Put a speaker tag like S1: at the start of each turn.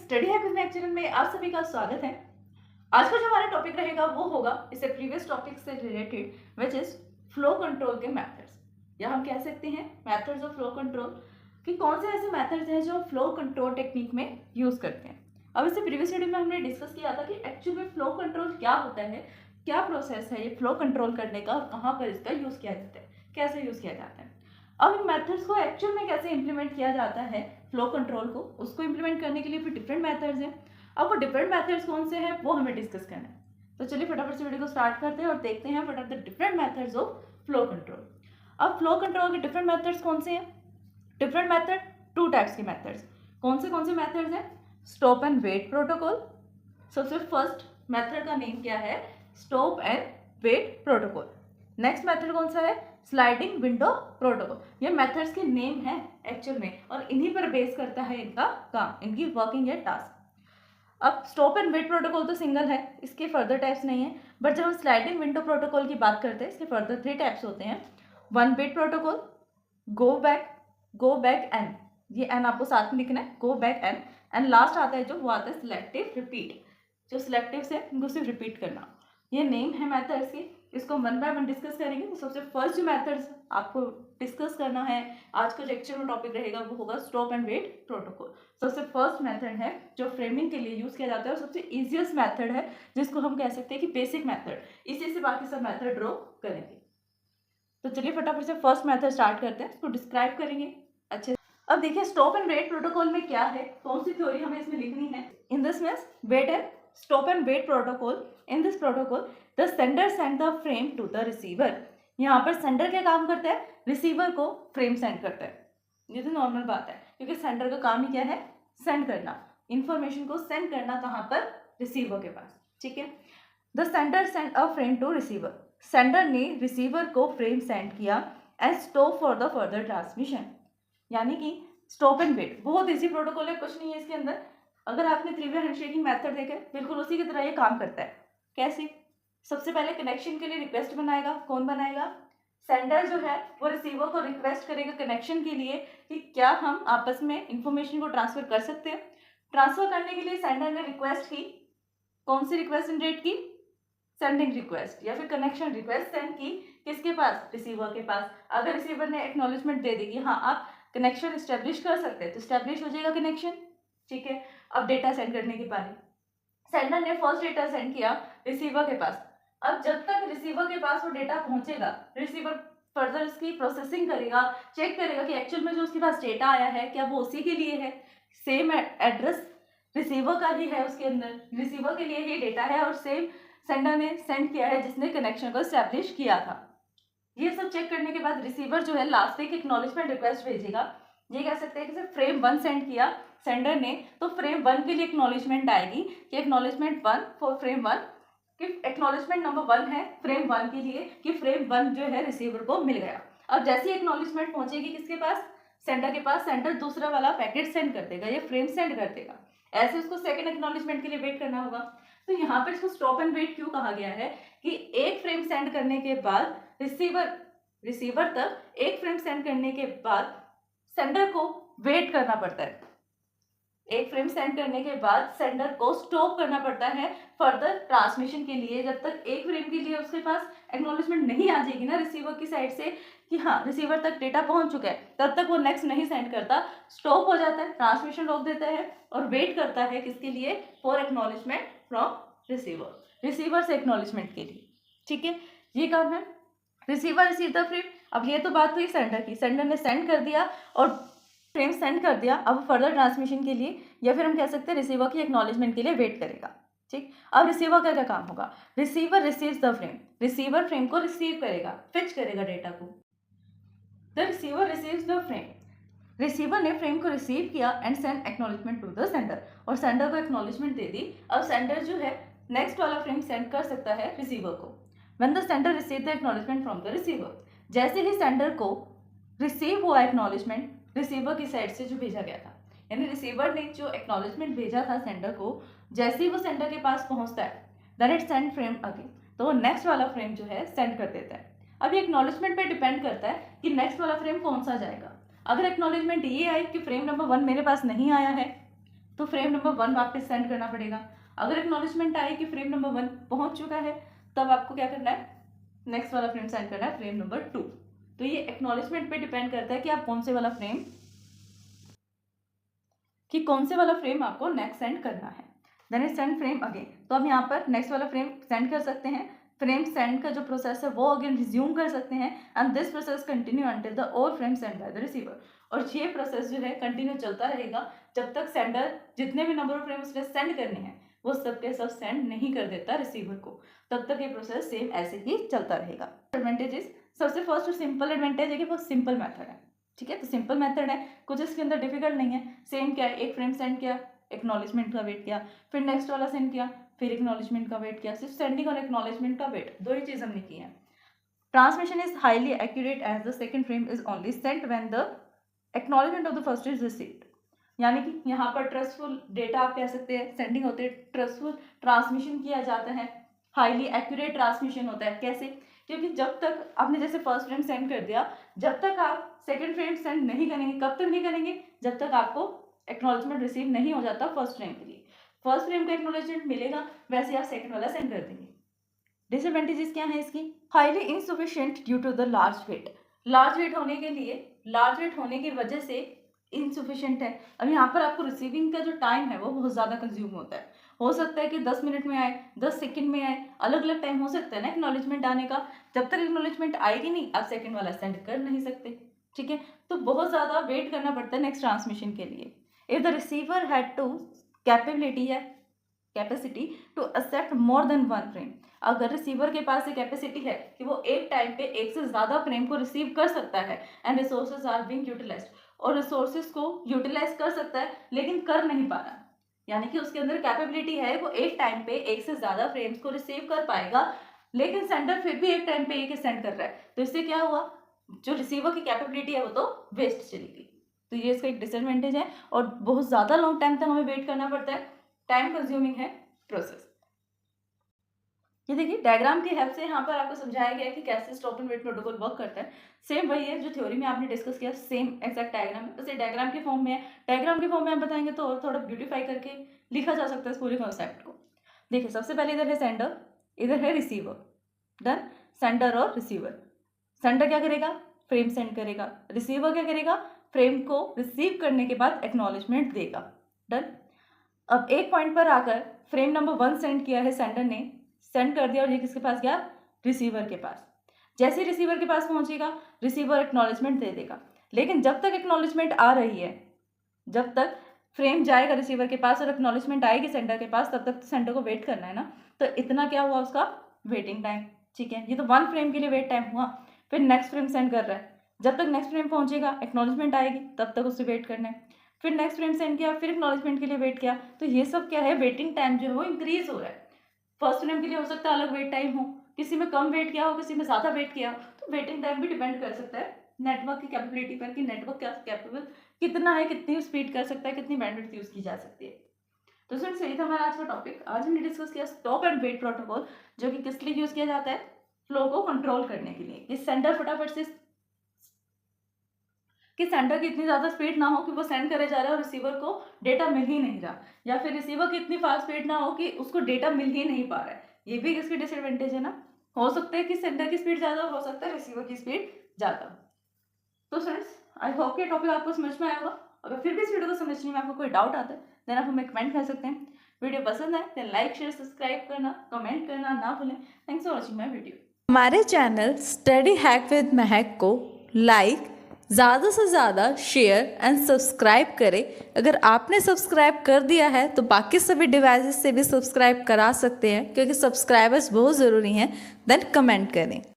S1: Study habit में channel में आप सभी का स्वागत है। आज का जो हमारा टॉपिक रहेगा वो होगा इससे प्रीवियस टॉपिक से related which is flow control के मेथड्स, या हम कह सकते हैं मेथड्स ऑफ फ्लो कंट्रोल कि कौन से ऐसे मेथड्स हैं जो फ्लो कंट्रोल टेक्निक में यूज करते हैं। अब इससे प्रीवियस वीडियो में हमने डिस्कस किया था कि एक्चुअल में फ्लो कंट्रोल क्या होता है, क्या प्रोसेस है ये फ्लो कंट्रोल करने का और कहाँ पर इसका यूज किया जाता है, कैसे यूज किया जाता है। अब इन मेथड्स को एक्चुअल में कैसे इंप्लीमेंट किया जाता है फ्लो कंट्रोल को, उसको इंप्लीमेंट करने के लिए फिर डिफरेंट मेथड्स हैं। अब वो डिफरेंट मेथड्स कौन से हैं वो हमें डिस्कस करना है। तो चलिए फटाफट से वीडियो को स्टार्ट करते हैं और देखते हैं what are the different methods of flow control. अब फ्लो कंट्रोल के डिफरेंट मेथड्स कौन से हैं? डिफरेंट मेथड, टू टाइप्स के मेथड्स। कौन से मेथड्स हैं? Stop and wait protocol. सबसे फर्स्ट मेथड का नेम क्या है? Stop and wait protocol. Next method कौन सा है? Sliding window protocol. ये मेथड्स के नेम है एक्चुअल में और इन्हीं पर बेस करता है इनका काम, इनकी वर्किंग या टास्क। अब स्टॉप एंड वेट प्रोटोकॉल तो सिंगल है, इसके फर्दर टाइप्स नहीं है, बट जब हम स्लाइडिंग विंडो प्रोटोकॉल की बात करते हैं इसके फर्दर 3 टाइप्स होते हैं। One wait protocol, go back N, ये एन आपको साथ में लिखना है, गो बैक एंड लास्ट आता है जो वो आता है सिलेक्टिव रिपीट। जो सिलेक्टिव से उनको सिर्फ रिपीट करना। ये नेम है मेथड्स की, इसको वन बाय वन डिस्कस करेंगे। तो सबसे फर्स्ट जो मेथड्स आपको डिस्कस करना है, आज का जो लेक्चर में टॉपिक रहेगा वो होगा स्टॉप एंड वेट प्रोटोकॉल। सबसे फर्स्ट मेथड है जो फ्रेमिंग के लिए यूज किया जाता है और सबसे इजीएस्ट मेथड है, जिसको हम कह सकते हैं कि बेसिक मेथड। इसी से बाकी सब मेथड ड्रॉ करेंगे। तो चलिए फटाफट से फर्स्ट मेथड स्टार्ट करते हैं, इसको डिस्क्राइब करेंगे अच्छे। अब देखिए स्टॉप एंड वेट प्रोटोकॉल में क्या है, कौन सी थ्योरी हमें इसमें लिखनी है। In this means wait and stop and wait protocol. In this protocol the sender send the frame to the receiver. यहाँ पर सेंडर क्या काम करता है? रिसीवर को फ्रेम सेंड करता है। ये तो नॉर्मल बात है क्योंकि सेंडर का काम ही क्या है? सेंड करना, इंफॉर्मेशन को सेंड करना कहाँ पर? रिसीवर के पास। ठीक है। The sender send a frame to receiver. Sender ने रिसीवर को फ्रेम सेंड किया and stop for the further transmission. यानी कि स्टॉप एंड वेट बहुत इजी प्रोटोकॉल है, कुछ नहीं है इसके अंदर। अगर आपने 3 वे हैंडशेकिंग मेथड देखा है बिल्कुल उसी की तरह ये काम करता है। कैसे? सबसे पहले कनेक्शन के लिए रिक्वेस्ट बनाएगा। कौन बनाएगा? सेंडर जो है वो रिसीवर को रिक्वेस्ट करेगा कनेक्शन के लिए कि क्या हम आपस में इंफॉर्मेशन को ट्रांसफर कर सकते हैं। ट्रांसफर करने के लिए सेंडर ने रिक्वेस्ट की, कौन सी रिक्वेस्ट जनरेट की? सेंडिंग रिक्वेस्ट या फिर कनेक्शन रिक्वेस्ट सेंड की। किसके पास? रिसीवर के पास। अगर रिसीवर ने एक्नॉलेजमेंट दे दी कि हाँ आप कनेक्शन इस्टेब्लिश कर सकते हैं तो इस्टेब्लिश हो जाएगा कनेक्शन। ठीक है। अब डेटा सेंड करने की बारी। सेंडर ने फर्स्ट डेटा सेंड किया रिसीवर के पास। अब जब तक रिसीवर के पास वो डेटा पहुंचेगा, रिसीवर फर्दर उसकी प्रोसेसिंग करेगा, चेक करेगा कि एक्चुअल में जो उसके पास डेटा आया है क्या वो उसी के लिए है, सेम एड्रेस रिसीवर का ही है, उसके अंदर रिसीवर के लिए ही डेटा है और सेम सेंडर ने सेंड किया है जिसने कनेक्शन को एस्टैब्लिश किया था। ये सब चेक करने के बाद रिसीवर जो है लास्ट एक एक्नॉलेजमेंट रिक्वेस्ट भेजेगा। ये कह सकते हैं कि फ्रेम 1 सेंड किया सेंडर ने तो फ्रेम 1 के लिए एक्नॉलेजमेंट आएगी कि एक्नॉलेजमेंट 1 फॉर फ्रेम 1, कि एक्नॉलेजमेंट नंबर 1 है फ्रेम 1 के लिए कि फ्रेम 1 जो है रिसीवर को मिल गया। अब जैसे ही एक्नॉलेजमेंट पहुंचेगी किसके पास? सेंडर के पास। सेंडर दूसरा वाला पैकेट सेंड कर देगा, ये फ्रेम सेंड कर देगा। ऐसे उसको सेकंड एक्नॉलेजमेंट के लिए वेट करना होगा। तो यहाँ पर इसको स्टॉप एंड वेट क्यों कहा गया है कि एक फ्रेम सेंड करने के बाद रिसीवर तक एक फ्रेम सेंड करने के बाद सेंडर को वेट करना पड़ता है। एक फ्रेम सेंड करने के बाद सेंडर को स्टॉप करना पड़ता है फर्दर ट्रांसमिशन के लिए। जब तक एक फ्रेम के लिए उसके पास एक्नॉलेजमेंट नहीं आ जाएगी ना रिसीवर की साइड से कि हाँ रिसीवर तक डेटा पहुंच चुका है, तब तक वो नेक्स्ट नहीं सेंड करता, स्टॉप हो जाता है, ट्रांसमिशन रोक देता है और वेट करता है किसके लिए? फॉर एक्नॉलेजमेंट फ्रॉम रिसीवर से एक्नॉलेजमेंट के लिए। ठीक है, ये काम है। Receiver receive the frame. अब ये तो बात हुई सेंडर की, सेंडर ने सेंड कर दिया और फ्रेम सेंड कर दिया। अब फर्दर ट्रांसमिशन के लिए या फिर हम कह सकते हैं रिसीवर की एक्नॉलेजमेंट के लिए वेट करेगा। ठीक। अब रिसीवर का क्या काम होगा? Receiver receives the frame. Receiver frame को रिसीव करेगा, फिच करेगा डेटा को। The receiver receives the frame. Receiver ने फ्रेम को रिसीव किया and send acknowledgement to the sender, और सेंडर को एक्नॉलेजमेंट दे दी। अब सेंडर जो है नेक्स्ट वाला फ्रेम सेंड कर सकता है रिसीवर को। When the sender receive the acknowledgement from the receiver, जैसे ही सेंडर को रिसीव हुआ एक्नॉलेजमेंट रिसीवर की साइड से जो भेजा गया था, यानी रिसीवर ने जो एक्नॉलेजमेंट भेजा था सेंडर को, जैसे ही वो सेंडर के पास पहुंचता है then it send frame again, तो वो नेक्स्ट वाला फ्रेम जो है सेंड कर देता है। अब ये एक्नॉलेजमेंट पे डिपेंड करता है कि नेक्स्ट वाला फ्रेम कौन सा जाएगा। अगर एक्नॉलेजमेंट ये आई कि फ्रेम नंबर 1 मेरे पास नहीं आया है, तो फ्रेम नंबर 1 वापस सेंड करना पड़ेगा। अगर एक्नॉलेजमेंट आए कि फ्रेम नंबर 1 पहुंच चुका है, तब आपको क्या करना है, नेक्स्ट वाला फ्रेम सेंड करना है, फ्रेम नंबर 2। तो ये एक्नॉलेजमेंट पे डिपेंड करता है कि आप कौन से वाला फ्रेम आपको नेक्स्ट सेंड करना है। Then is send frame again. तो अब यहाँ पर नेक्स्ट वाला फ्रेम सेंड कर सकते हैं। फ्रेम सेंड का जो प्रोसेस है वो अगेन रिज्यूम कर सकते हैं and this process continue until the all frame send by the receiver. और ये प्रोसेस जो है कंटिन्यू चलता रहेगा जब तक सेंडर जितने भी नंबर ऑफ फ्रेम उसने सेंड करने हैं वो सब के सब सेंड नहीं कर देता रिसीवर को, तब तक ये प्रोसेस सेम ऐसे ही चलता रहेगा। एडवांटेजेस, सबसे फर्स्ट और सिंपल एडवांटेज है कि वो सिंपल मेथड है। ठीक है, तो सिंपल मेथड है, कुछ इसके अंदर डिफिकल्ट नहीं है। सेम क्या है, एक फ्रेम सेंड किया, एक्नॉलेजमेंट का वेट किया, फिर नेक्स्ट वाला सेंड किया, फिर एक्नॉलेजमेंट का वेट किया, सिर्फ सेंडिंग और एक्नॉलेजमेंट का वेट, दो ही चीज हमने की है। Transmission is highly accurate as the second frame is only sent when the acknowledgement of the first is received. यानी कि यहाँ पर ट्रस्टफुल डेटा आप कह सकते हैं, सेंडिंग होते हैं, ट्रस्टफुल ट्रांसमिशन किया जाता है, हाईली एक्यूरेट ट्रांसमिशन होता है। कैसे? क्योंकि जब तक आपने जैसे फर्स्ट फ्रेम सेंड कर दिया, जब तक आप सेकंड फ्रेम सेंड नहीं करेंगे, कब तक नहीं करेंगे, जब तक आपको एक्नॉलेजमेंट रिसीव नहीं हो जाता फर्स्ट फ्रेम के लिए। फर्स्ट फ्रेम का एक्नॉलेजमेंट मिलेगा, वैसे आप सेकंड वाला सेंड कर देंगे। डिसएडवांटेजेस क्या है इसकी? Highly insufficient due to the large wait. Large wait होने की वजह से इनसफिशिएंट है। अब यहाँ पर आपको रिसीविंग का जो टाइम है वो बहुत ज़्यादा कंज्यूम होता है। हो सकता है कि 10 मिनट में आए, 10 सेकंड में आए, अलग अलग टाइम हो सकता है ना एक्नॉलेजमेंट आने का। जब तक एक्नॉलेजमेंट आएगी नहीं, आप सेकंड वाला सेंड कर नहीं सकते। ठीक है, तो बहुत ज़्यादा वेट करना पड़ता है नेक्स्ट ट्रांसमिशन के लिए। If the receiver had to capacity to accept more than one frame, अगर रिसीवर के पास एक कैपेसिटी है कि वो एक टाइम पे एक से ज़्यादा फ्रेम को रिसीव कर सकता है and resources are being utilized, और रिसोर्सेज को यूटिलाइज कर सकता है लेकिन कर नहीं पा रहा, यानी कि उसके अंदर कैपेबिलिटी है, वो एक टाइम पे एक से ज़्यादा फ्रेम्स को रिसीव कर पाएगा, लेकिन सेंडर फिर भी एक टाइम पे एक ही सेंड कर रहा है, तो इससे क्या हुआ, जो रिसीवर की कैपेबिलिटी है वो तो वेस्ट चली गई। तो ये इसका एक डिसएडवांटेज है और बहुत ज़्यादा लॉन्ग टाइम तक हमें वेट करना पड़ता है, टाइम कंज्यूमिंग है प्रोसेस। ये देखिए डायग्राम की हेल्प से यहाँ पर आपको समझाया गया है कि कैसे stop and wait protocol work करता है। सेम वही है जो थ्योरी में आपने डिस्कस किया, सेम एक्जैक्ट डायग्राम है, बस ये डायग्राम के फॉर्म में है। डायग्राम के फॉर्म में आप बताएंगे तो और थोड़ा ब्यूटीफाई करके लिखा जा सकता है इस पूरे कॉन्सेप्ट को। देखिए सबसे पहले इधर है सेंडर, इधर है रिसीवर। डन, सेंडर और रिसीवर। सेंडर क्या करेगा, फ्रेम सेंड करेगा, रिसीवर क्या करेगा, फ्रेम को रिसीव करने के बाद एक्नॉलेजमेंट देगा। डन। अब एक पॉइंट पर आकर फ्रेम नंबर 1 सेंड किया है सेंडर ने, सेंड कर दिया और ये किसके पास गया, रिसीवर के पास। जैसे ही रिसीवर के पास पहुंचेगा, रिसीवर एक्नॉलेजमेंट दे देगा, लेकिन जब तक एक्नॉलेजमेंट आ रही है, जब तक फ्रेम जाएगा रिसीवर के पास और एक्नॉलेजमेंट आएगी सेंडर के पास, तब तक तो सेंडर को वेट करना है ना, तो इतना क्या हुआ उसका वेटिंग टाइम। ठीक है, ये तो 1 फ्रेम के लिए वेट टाइम हुआ। फिर नेक्स्ट फ्रेम सेंड कर रहा है, जब तक नेक्स्ट फ्रेम पहुंचेगा एक्नॉलेजमेंट आएगी तब तक उससे वेट करना है। फिर नेक्स्ट फ्रेम सेंड किया, फिर एक्नॉलेजमेंट के लिए वेट किया, तो ये सब क्या है, वेटिंग टाइम जो है वो इंक्रीज हो रहा है। फर्स्ट फ्रेम के लिए हो सकता है अलग वेट टाइम हो, किसी में कम वेट किया हो, किसी में ज़्यादा वेट किया हो, तो वेटिंग टाइम भी डिपेंड कर सकता है नेटवर्क की कैपेबिलिटी पर कि नेटवर्क क्या कैपेबल कितना है, कितनी स्पीड कर सकता है, कितनी बैंडविड्थ यूज़ की जा सकती है। तो फ्रेंड्स यही था हमारा आज का टॉपिक। आज हमने डिस्कस किया स्टॉप एंड वेट प्रोटोकॉल, जो कि किस लिए यूज़ किया जाता है, फ्लो को कंट्रोल करने के लिए, कि सेंडर फटाफट से, कि सेंडर की इतनी ज़्यादा स्पीड ना हो कि वो सेंड करे जा रहा है और रिसीवर को डेटा मिल ही नहीं रहा, या फिर रिसीवर की इतनी फास्ट स्पीड ना हो कि उसको डेटा मिल ही नहीं पा रहा है। ये भी इसकी डिसएडवांटेज है ना, हो सकता है कि सेंडर की स्पीड ज़्यादा हो सकता है रिसीवर की स्पीड ज़्यादा। तो फ्रेंड्स आई होप कि टॉपिक आपको समझ में आया होगा। अगर फिर भी इस वीडियो को समझने में आपको कोई डाउट आता है देन आप हमें कमेंट कर सकते हैं। वीडियो पसंद आए तो लाइक शेयर सब्सक्राइब करना, कमेंट करना ना भूलें। Thanks for watching my video.
S2: हमारे चैनल स्टडी हैक विद महक को लाइक, ज़्यादा से ज़्यादा शेयर एंड सब्सक्राइब करें। अगर आपने सब्सक्राइब कर दिया है तो बाकी सभी डिवाइसेस से भी सब्सक्राइब करा सकते हैं, क्योंकि सब्सक्राइबर्स बहुत ज़रूरी हैं। देन कमेंट करें।